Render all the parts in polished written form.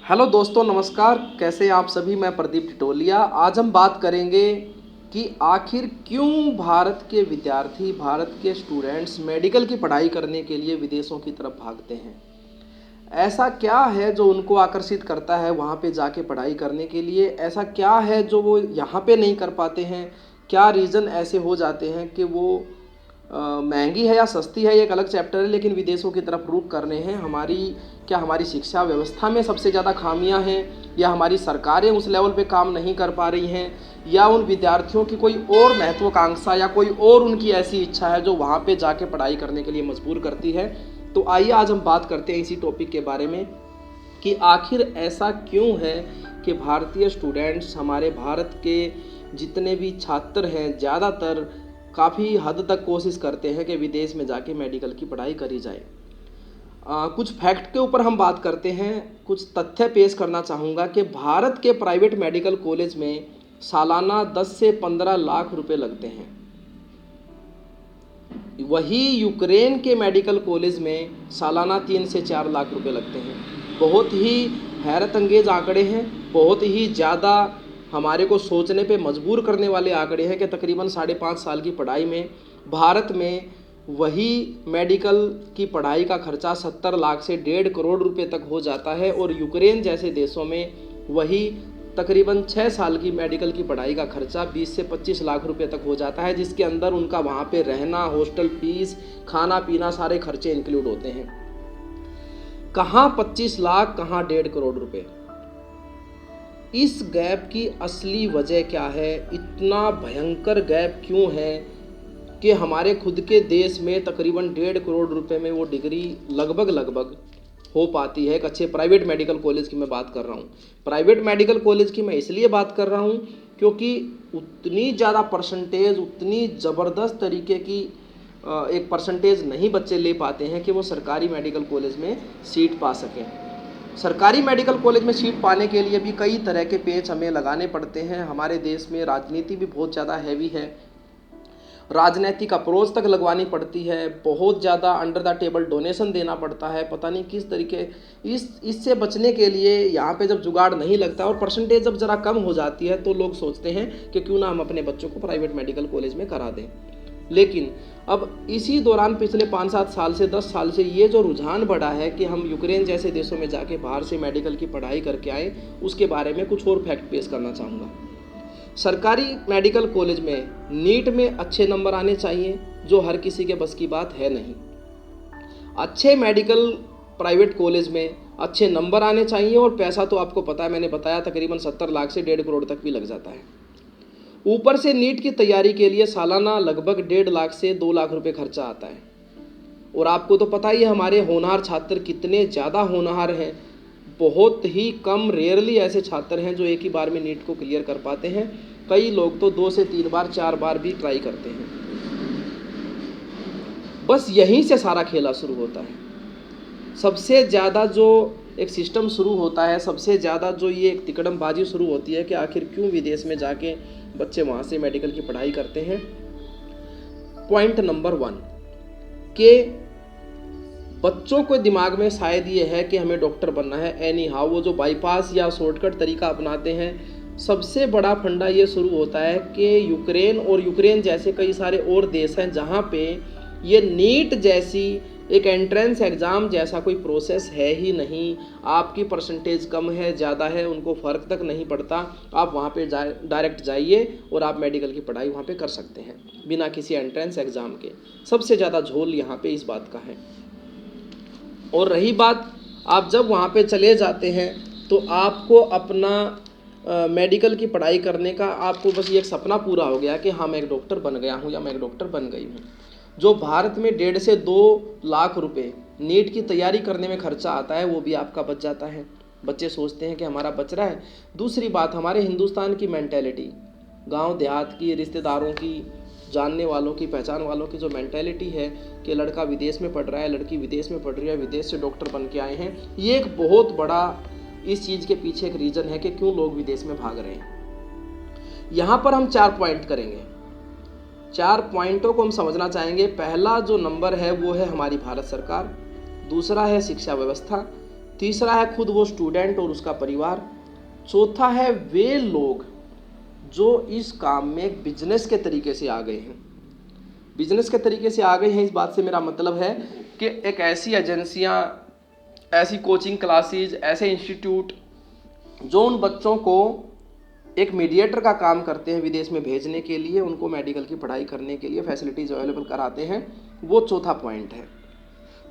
Hello दोस्तों, नमस्कार। कैसे हैं आप सभी। मैं प्रदीप टिटोलिया। आज हम बात करेंगे कि आखिर क्यों भारत के विद्यार्थी, भारत के स्टूडेंट्स मेडिकल की पढ़ाई करने के लिए विदेशों की तरफ भागते हैं। ऐसा क्या है जो उनको आकर्षित करता है वहाँ पे जाके पढ़ाई करने के लिए? ऐसा क्या है जो वो यहाँ पे नहीं कर पाते हैं? क्या रीज़न ऐसे हो जाते हैं कि वो महंगी है या सस्ती है ये एक अलग चैप्टर है, लेकिन विदेशों की तरफ रुख करने हैं। क्या हमारी शिक्षा व्यवस्था में सबसे ज़्यादा खामियां हैं, या हमारी सरकारें उस लेवल पे काम नहीं कर पा रही हैं, या उन विद्यार्थियों की कोई और महत्वाकांक्षा या कोई और उनकी ऐसी इच्छा है जो वहाँ पे जाके पढ़ाई करने के लिए मजबूर करती है? तो आइए आज हम बात करते हैं इसी टॉपिक के बारे में कि आखिर ऐसा क्यों है कि भारतीय स्टूडेंट्स, हमारे भारत के जितने भी छात्र हैं, ज़्यादातर काफ़ी हद तक कोशिश करते हैं कि विदेश में जाके मेडिकल की पढ़ाई करी जाए। कुछ फैक्ट के ऊपर हम बात करते हैं, कुछ तथ्य पेश करना चाहूँगा कि भारत के प्राइवेट मेडिकल कॉलेज में सालाना 10 से 15 लाख रुपए लगते हैं। वही यूक्रेन के मेडिकल कॉलेज में सालाना 3 से 4 लाख रुपए लगते हैं। बहुत ही हैरत अंगेज आंकड़े हैं, बहुत ही ज़्यादा हमारे को सोचने पे मजबूर करने वाले आंकड़े हैं कि तकरीबन 5.5 साल की पढ़ाई में भारत में वही मेडिकल की पढ़ाई का खर्चा 70 लाख से 1.5 करोड़ रुपए तक हो जाता है, और यूक्रेन जैसे देशों में वही तकरीबन 6 साल की मेडिकल की पढ़ाई का खर्चा 20 से 25 लाख रुपए तक हो जाता है, जिसके अंदर उनका वहाँ पे रहना, हॉस्टल फीस, खाना पीना, सारे खर्चे इंक्लूड होते हैं। कहाँ 25 लाख, कहाँ 1.5 करोड़ रुपए। इस गैप की असली वजह क्या है? इतना भयंकर गैप क्यों है कि हमारे खुद के देश में तकरीबन 1.5 करोड़ रुपए में वो डिग्री लगभग हो पाती है। एक अच्छे प्राइवेट मेडिकल कॉलेज की मैं बात कर रहा हूँ। प्राइवेट मेडिकल कॉलेज की मैं इसलिए बात कर रहा हूँ क्योंकि उतनी ज़्यादा परसेंटेज, उतनी ज़बरदस्त तरीके की एक परसेंटेज नहीं बच्चे ले पाते हैं कि वो सरकारी मेडिकल कॉलेज में सीट पा सकें। सरकारी मेडिकल कॉलेज में सीट पाने के लिए भी कई तरह के पेच हमें लगाने पड़ते हैं। हमारे देश में राजनीति भी बहुत ज़्यादा हैवी है, राजनीतिक अप्रोच तक लगवानी पड़ती है, बहुत ज़्यादा अंडर द टेबल डोनेशन देना पड़ता है, पता नहीं किस तरीके। इससे बचने के लिए यहाँ पे जब जुगाड़ नहीं लगता और परसेंटेज जब ज़रा कम हो जाती है तो लोग सोचते हैं कि क्यों ना हम अपने बच्चों को प्राइवेट मेडिकल कॉलेज में करा दें। लेकिन अब इसी दौरान पिछले 5-7 साल से 10 साल से ये जो रुझान बढ़ा है कि हम यूक्रेन जैसे देशों में जाके बाहर से मेडिकल की पढ़ाई करके आए, उसके बारे में कुछ और फैक्ट पेश करना चाहूँगा। सरकारी मेडिकल कॉलेज में नीट में अच्छे नंबर आने चाहिए, जो हर किसी के बस की बात है नहीं। अच्छे मेडिकल प्राइवेट कॉलेज में अच्छे नंबर आने चाहिए, और पैसा तो आपको पता है, मैंने बताया तकरीबन 70 लाख से 1.5 करोड़ तक भी लग जाता है। ऊपर से नीट की तैयारी के लिए सालाना लगभग 1.5 लाख से 2 लाख रुपए खर्चा आता है। और आपको तो पता ही है हमारे होनहार छात्र कितने ज़्यादा होनहार हैं। बहुत ही कम, रेयरली ऐसे छात्र हैं जो एक ही बार में नीट को क्लियर कर पाते हैं। कई लोग तो 2 से 3 बार, 4 बार भी ट्राई करते हैं। बस यहीं से सारा खेला शुरू होता है। सबसे ज़्यादा जो एक सिस्टम शुरू होता है, सबसे ज़्यादा जो ये एक तिकड़मबाजी शुरू होती है कि आखिर क्यों विदेश में जाके बच्चे वहाँ से मेडिकल की पढ़ाई करते हैं। पॉइंट नंबर 1 कि बच्चों को दिमाग में शायद ये है कि हमें डॉक्टर बनना है एनी हाउ। वो जो बाईपास या शॉर्टकट तरीका अपनाते हैं। सबसे बड़ा फंडा ये शुरू होता है कि यूक्रेन जैसे कई सारे और देश हैं जहाँ पे ये नीट जैसी एक एंट्रेंस एग्ज़ाम जैसा कोई प्रोसेस है ही नहीं। आपकी परसेंटेज कम है, ज़्यादा है, उनको फ़र्क तक नहीं पड़ता। आप वहाँ पे डायरेक्ट जाइए और आप मेडिकल की पढ़ाई वहाँ पे कर सकते हैं बिना किसी एंट्रेंस एग्ज़ाम के। सबसे ज़्यादा झोल यहाँ पे इस बात का है। और रही बात, आप जब वहाँ पे चले जाते हैं तो आपको अपना मेडिकल की पढ़ाई करने का, आपको बस ये एक सपना पूरा हो गया कि हाँ मैं एक डॉक्टर बन गया हूँ या मैं एक डॉक्टर बन गई हूँ। जो भारत में 1.5 से 2 लाख रुपए नीट की तैयारी करने में खर्चा आता है, वो भी आपका बच जाता है। बच्चे सोचते हैं कि हमारा बच रहा है। दूसरी बात, हमारे हिंदुस्तान की मेंटेलिटी, गांव देहात की, रिश्तेदारों की, जानने वालों की, पहचान वालों की जो मेंटेलिटी है कि लड़का विदेश में पढ़ रहा है, लड़की विदेश में पढ़ रही है, विदेश से डॉक्टर बन के आए हैं, ये एक बहुत बड़ा इस चीज़ के पीछे एक रीज़न है कि क्यों लोग विदेश में भाग रहे हैं। यहाँ पर हम 4 पॉइंट करेंगे। 4 पॉइंटों को हम समझना चाहेंगे। पहला जो नंबर है वो है हमारी भारत सरकार, दूसरा है शिक्षा व्यवस्था, तीसरा है खुद वो स्टूडेंट और उसका परिवार। चौथा है वे लोग जो इस काम में एक बिजनेस के तरीके से आ गए हैं। बिजनेस के तरीके से आ गए हैं, इस बात से मेरा मतलब है कि एक ऐसी एजेंसियां, ऐसी कोचिंग क्लासेस, ऐसे इंस्टीट्यूट जो उन बच्चों को एक मीडिएटर का काम करते हैं विदेश में भेजने के लिए, उनको मेडिकल की पढ़ाई करने के लिए फैसिलिटीज़ अवेलेबल कराते हैं, वो चौथा पॉइंट है।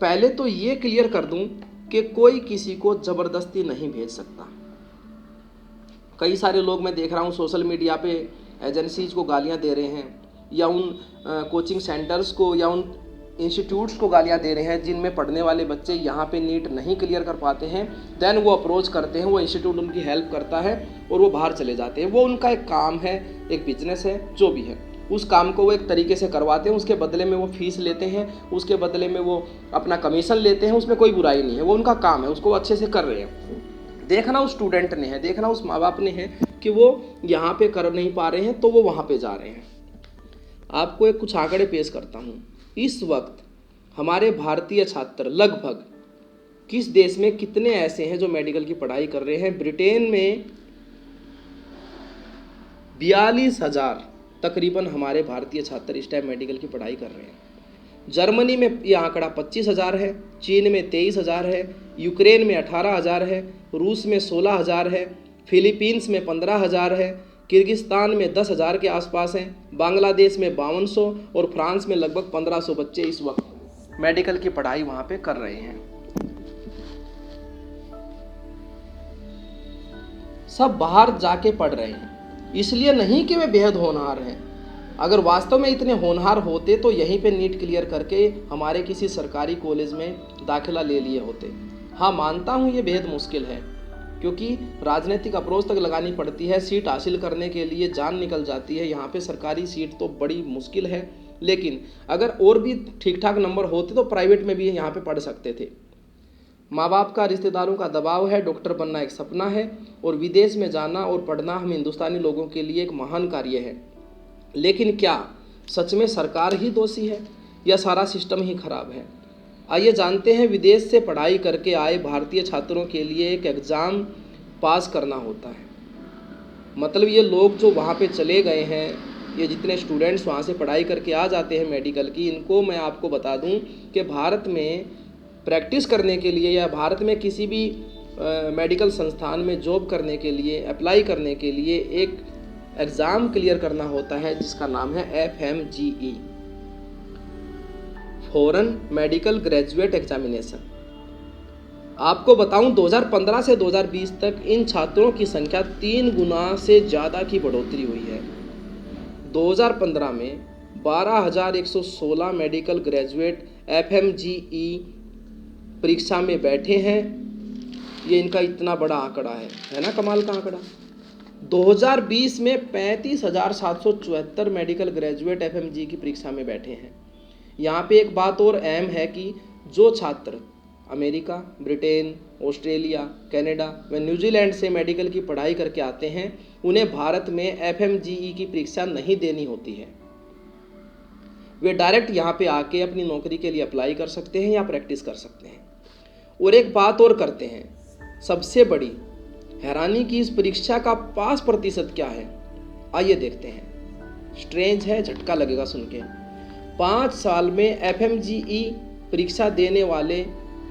पहले तो ये क्लियर कर दूं कि कोई किसी को ज़बरदस्ती नहीं भेज सकता। कई सारे लोग मैं देख रहा हूँ सोशल मीडिया पे एजेंसीज को गालियाँ दे रहे हैं, या उन कोचिंग सेंटर्स को या उन इंस्टीट्यूट्स को गालियाँ दे रहे हैं जिनमें पढ़ने वाले बच्चे यहाँ पे नीट नहीं क्लियर कर पाते हैं। देन वो अप्रोच करते हैं, वो इंस्टीट्यूट उनकी हेल्प करता है और वो बाहर चले जाते हैं। वो उनका एक काम है, एक बिजनेस है, जो भी है, उस काम को वो एक तरीके से करवाते हैं, उसके बदले में वो फीस लेते हैं, उसके बदले में वो अपना कमीशन लेते हैं। उसमें कोई बुराई नहीं है, वो उनका काम है, उसको वो अच्छे से कर रहे हैं। देखना उस स्टूडेंट ने है, देखना उस माँ बाप ने है कि वो यहाँ पे कर नहीं पा रहे हैं तो वो वहाँ पे जा रहे हैं। आपको एक कुछ आंकड़े पेश करता हूँ। इस वक्त हमारे भारतीय छात्र लगभग किस देश में कितने ऐसे हैं जो मेडिकल की पढ़ाई कर रहे हैं? ब्रिटेन में 42,000 तकरीबन हमारे भारतीय छात्र इस टाइम मेडिकल की पढ़ाई कर रहे हैं। जर्मनी में ये आंकड़ा 25,000 है, चीन में 23,000 है, यूक्रेन में 18,000 है, रूस में 16,000 है, फिलीपींस में 15,000 है, किर्गिस्तान में 10,000 के आसपास हैं, बांग्लादेश में 5200 और फ्रांस में लगभग 1500 बच्चे इस वक्त मेडिकल की पढ़ाई वहाँ पे कर रहे हैं। सब बाहर जाके पढ़ रहे हैं, इसलिए नहीं कि वे बेहद होनहार हैं। अगर वास्तव में इतने होनहार होते तो यहीं पे नीट क्लियर करके हमारे किसी सरकारी कॉलेज में दाखिला ले लिए होते। हाँ, मानता हूँ ये बेहद मुश्किल है, क्योंकि राजनीतिक अप्रोच तक लगानी पड़ती है, सीट हासिल करने के लिए जान निकल जाती है। यहाँ पे सरकारी सीट तो बड़ी मुश्किल है, लेकिन अगर और भी ठीक ठाक नंबर होते तो प्राइवेट में भी यहाँ पे पढ़ सकते थे। माँ बाप का, रिश्तेदारों का दबाव है, डॉक्टर बनना एक सपना है और विदेश में जाना और पढ़ना हम हिंदुस्तानी लोगों के लिए एक महान कार्य है। लेकिन क्या सच में सरकार ही दोषी है या सारा सिस्टम ही खराब है? आइए जानते हैं। विदेश से पढ़ाई करके आए भारतीय छात्रों के लिए एक एग्ज़ाम पास करना होता है। मतलब ये लोग जो वहाँ पे चले गए हैं, ये जितने स्टूडेंट्स वहाँ से पढ़ाई करके आ जाते हैं मेडिकल की, इनको मैं आपको बता दूं कि भारत में प्रैक्टिस करने के लिए या भारत में किसी भी मेडिकल संस्थान में जॉब करने के लिए, अप्लाई करने के लिए एक एग्ज़ाम क्लियर करना होता है जिसका नाम है FMGE, foreign medical graduate examination. आपको बताऊं 2015 से 2020 तक इन छात्रों की संख्या 3 गुना से ज़्यादा की बढ़ोतरी हुई है। 2015 में 12,116 मेडिकल ग्रेजुएट FMGE परीक्षा में बैठे हैं। ये इनका इतना बड़ा आंकड़ा है ना, कमाल का आंकड़ा। 2020 में 35,774 मेडिकल ग्रेजुएट FMGE की परीक्षा में बैठे हैं। यहाँ पे एक बात और अहम है कि जो छात्र अमेरिका, ब्रिटेन, ऑस्ट्रेलिया, कनाडा व न्यूजीलैंड से मेडिकल की पढ़ाई करके आते हैं, उन्हें भारत में FMGE की परीक्षा नहीं देनी होती है। वे डायरेक्ट यहाँ पे आके अपनी नौकरी के लिए अप्लाई कर सकते हैं या प्रैक्टिस कर सकते हैं। और एक बात और करते हैं, सबसे बड़ी हैरानी की इस परीक्षा का पास प्रतिशत क्या है, आइए देखते हैं। स्ट्रेंज है, झटका लगेगा सुन के। 5 साल में FMGE परीक्षा देने वाले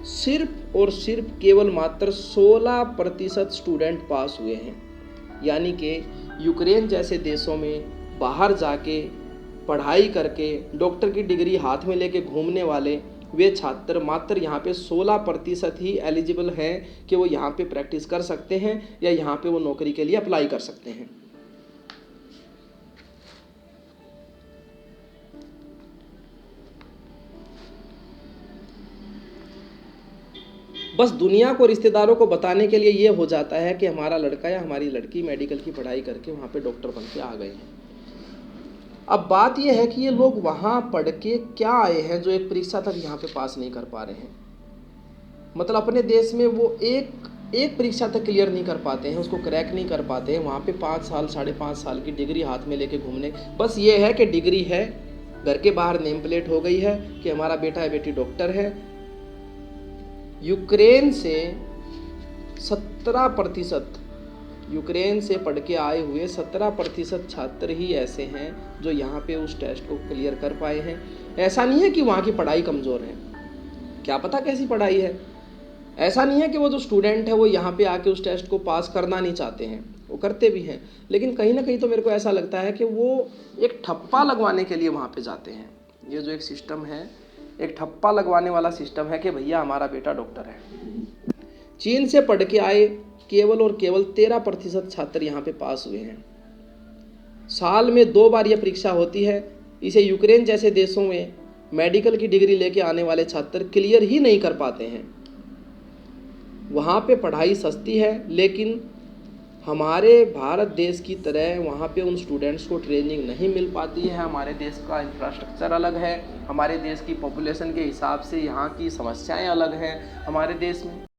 सिर्फ और सिर्फ केवल मात्र 16% स्टूडेंट पास हुए हैं। यानी कि यूक्रेन जैसे देशों में बाहर जाके पढ़ाई करके डॉक्टर की डिग्री हाथ में लेके घूमने वाले वे छात्र मात्र यहाँ पे 16% ही एलिजिबल हैं कि वो यहाँ पे प्रैक्टिस कर सकते हैं या यहाँ पे वो नौकरी के लिए अप्लाई कर सकते हैं। बस दुनिया को, रिश्तेदारों को बताने के लिए ये हो जाता है कि हमारा लड़का या हमारी लड़की मेडिकल की पढ़ाई करके वहाँ पे डॉक्टर बन के आ गए हैं। अब बात यह है कि ये लोग वहाँ पढ़ के क्या आए हैं जो एक परीक्षा तक यहाँ पे पास नहीं कर पा रहे हैं। मतलब अपने देश में वो एक परीक्षा तक क्लियर नहीं कर पाते हैं, उसको क्रैक नहीं कर पाते हैं। वहाँ पे 5 साल, 5.5 साल की डिग्री हाथ में लेके घूमने, बस ये है कि डिग्री है, घर के बाहर नेम प्लेट हो गई है कि हमारा बेटा या बेटी डॉक्टर है। यूक्रेन से 17% यूक्रेन से पढ़ के आए हुए 17% छात्र ही ऐसे हैं जो यहाँ पे उस टेस्ट को क्लियर कर पाए हैं। ऐसा नहीं है कि वहाँ की पढ़ाई कमज़ोर है, क्या पता कैसी पढ़ाई है। ऐसा नहीं है कि वो जो स्टूडेंट है वो यहाँ पे आके उस टेस्ट को पास करना नहीं चाहते हैं, वो करते भी हैं, लेकिन कहीं ना कहीं तो मेरे को ऐसा लगता है कि वो एक ठप्पा लगवाने के लिए वहाँ पे जाते हैं। ये जो एक सिस्टम है, एक ठप्पा लगवाने वाला सिस्टम है कि भैया हमारा बेटा डॉक्टर है। चीन से पढ़ के आए केवल और केवल 13% छात्र यहाँ पे पास हुए हैं। साल में 2 बार यह परीक्षा होती है। इसे यूक्रेन जैसे देशों में मेडिकल की डिग्री लेके आने वाले छात्र क्लियर ही नहीं कर पाते हैं। वहाँ पे पढ़ाई सस्ती है, लेकिन हमारे भारत देश की तरह वहाँ पे उन स्टूडेंट्स को ट्रेनिंग नहीं मिल पाती है। हमारे देश का इंफ्रास्ट्रक्चर अलग है, हमारे देश की पॉपुलेशन के हिसाब से यहाँ की समस्याएं अलग हैं। हमारे देश में